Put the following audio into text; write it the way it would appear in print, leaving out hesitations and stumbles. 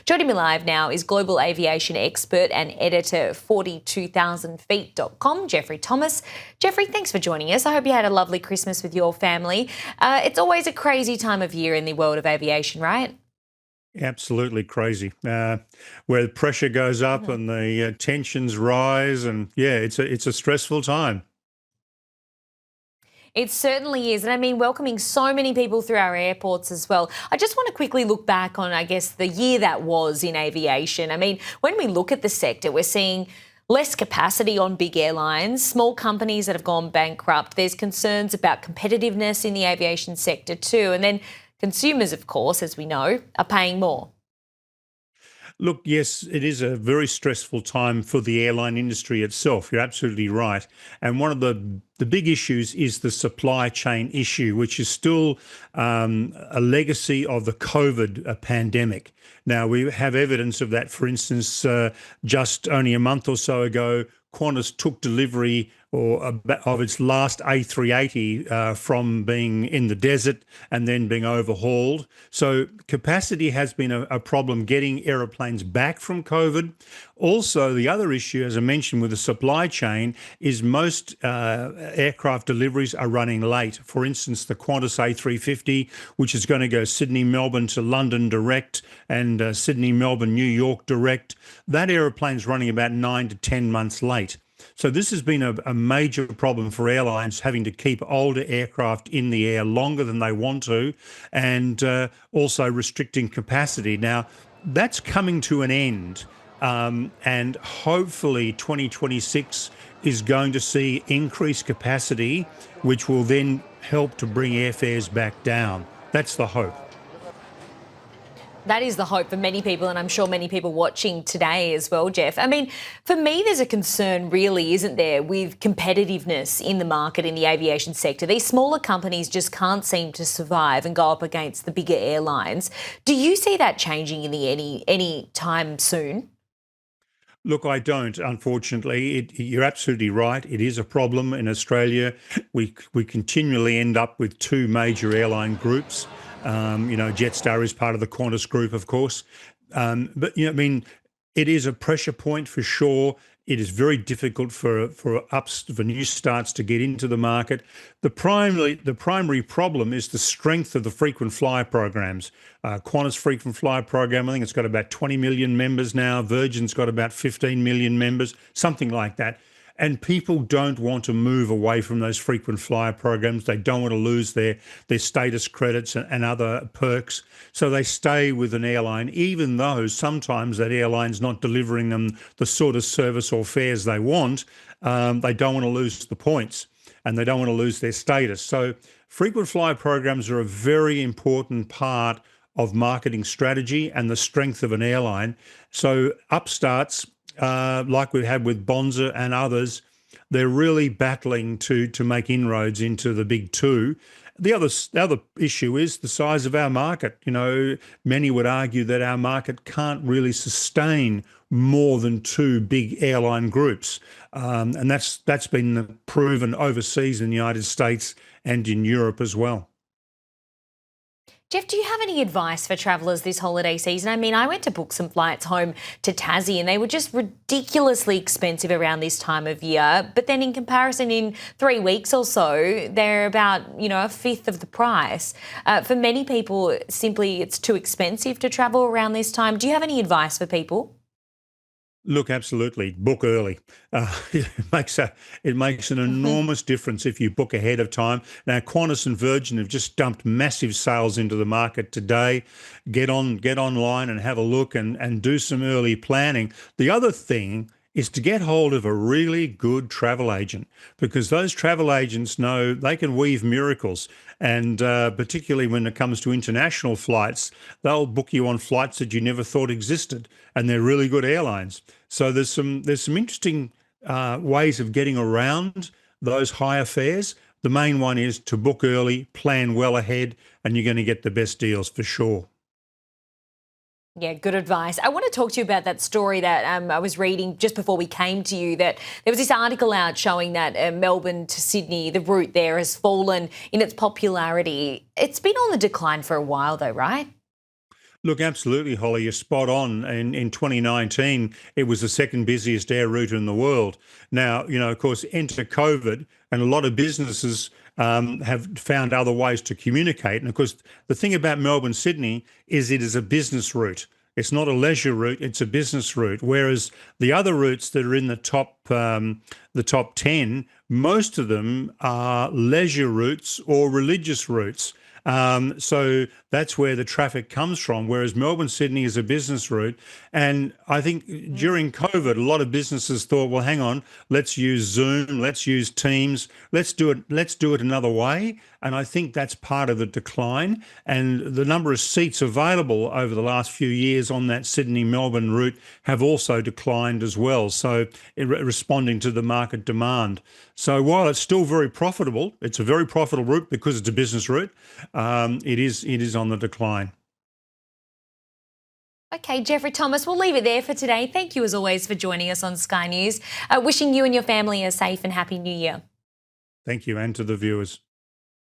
Joining me live now is global aviation expert and editor 42000feet.com, Geoffrey Thomas. Geoffrey, thanks for joining us. I hope you had a lovely Christmas with your family. It's always a crazy time of year in the world of aviation, right? Absolutely crazy, where the pressure goes up and the tensions rise, and yeah, it's a stressful time. It certainly is. And I mean, welcoming so many people through our airports as well. I just want to quickly look back on, I guess, the year that was in aviation. I mean, when we look at the sector, we're seeing less capacity on big airlines, small companies that have gone bankrupt. There's concerns about competitiveness in the aviation sector too. And then consumers, of course, as we know, are paying more. Look, yes, it is a very stressful time for the airline industry itself. You're absolutely right. And one of the big issues is the supply chain issue, which is still a legacy of the COVID pandemic. Now, we have evidence of that. For instance, just only a month or so ago, Qantas took delivery of its last A380 from being in the desert and then being overhauled. So capacity has been a problem getting aeroplanes back from COVID. Also, the other issue, as I mentioned, with the supply chain is most aircraft deliveries are running late. For instance, the Qantas A350, which is going to go Sydney-Melbourne to London direct and Sydney-Melbourne, New York direct, that aeroplane's running about 9 to 10 months late. So this has been a major problem for airlines, having to keep older aircraft in the air longer than they want to, and also restricting capacity. Now, that's coming to an end, and hopefully 2026 is going to see increased capacity, which will then help to bring airfares back down. That's the hope. That is the hope for many people, and I'm sure many people watching today as well, Jeff. I mean, for me, there's a concern really, isn't there, with competitiveness in the market in the aviation sector. These smaller companies just can't seem to survive and go up against the bigger airlines. Do you see that changing in the any time soon? Look, I don't, unfortunately. You're absolutely right. It is a problem in Australia. We continually end up with two major airline groups. Jetstar is part of the Qantas group, of course. But it is a pressure point for sure. It is very difficult for new starts to get into the market. The primary problem is the strength of the frequent flyer programs. Qantas frequent flyer program, I think it's got about 20 million members now. Virgin's got about 15 million members, something like that. And people don't want to move away from those frequent flyer programs. They don't want to lose their status credits and other perks. So they stay with an airline, even though sometimes that airline's not delivering them the sort of service or fares they want. They don't want to lose the points and they don't want to lose their status. So frequent flyer programs are a very important part of marketing strategy and the strength of an airline. So upstarts, like we've had with Bonza and others, they're really battling to make inroads into the big two. The other issue is the size of our market. Many would argue that our market can't really sustain more than two big airline groups, and that's been proven overseas in the United States and in Europe as well. Jeff, do you have any advice for travellers this holiday season? I mean, I went to book some flights home to Tassie and they were just ridiculously expensive around this time of year. But then in comparison, in 3 weeks or so, they're about, a fifth of the price. For many people, simply it's too expensive to travel around this time. Do you have any advice for people? Look, absolutely. Book early. It makes an enormous difference if you book ahead of time. Now, Qantas and Virgin have just dumped massive sales into the market today. Get online and have a look and do some early planning. The other thing is to get hold of a really good travel agent, because those travel agents know they can weave miracles. And particularly when it comes to international flights, they'll book you on flights that you never thought existed, and they're really good airlines. So there's some interesting ways of getting around those higher fares. The main one is to book early, plan well ahead, and you're going to get the best deals for sure. Yeah, good advice. I want to talk to you about that story that I was reading just before we came to you, that there was this article out showing that Melbourne to Sydney, the route there has fallen in its popularity. It's been on the decline for a while though, right? Look, absolutely, Holly, you're spot on. In 2019, it was the second busiest air route in the world. Now, of course, enter COVID, and a lot of businesses have found other ways to communicate. And of course, the thing about Melbourne Sydney is it is a business route. It's not a leisure route; it's a business route. Whereas the other routes that are in the top 10, most of them are leisure routes or religious routes. So that's where the traffic comes from, whereas Melbourne Sydney is a business route. And I think during COVID, a lot of businesses thought, well, hang on, let's use Zoom, let's use Teams, let's do it another way. And I think that's part of the decline. And the number of seats available over the last few years on that Sydney-Melbourne route have also declined as well. So responding to the market demand. So while it's still very profitable, it's a very profitable route because it's a business route. It is on the decline. Okay, Geoffrey Thomas, we'll leave it there for today. Thank you as always for joining us on Sky News. Wishing you and your family a safe and happy new year. Thank you, and to the viewers.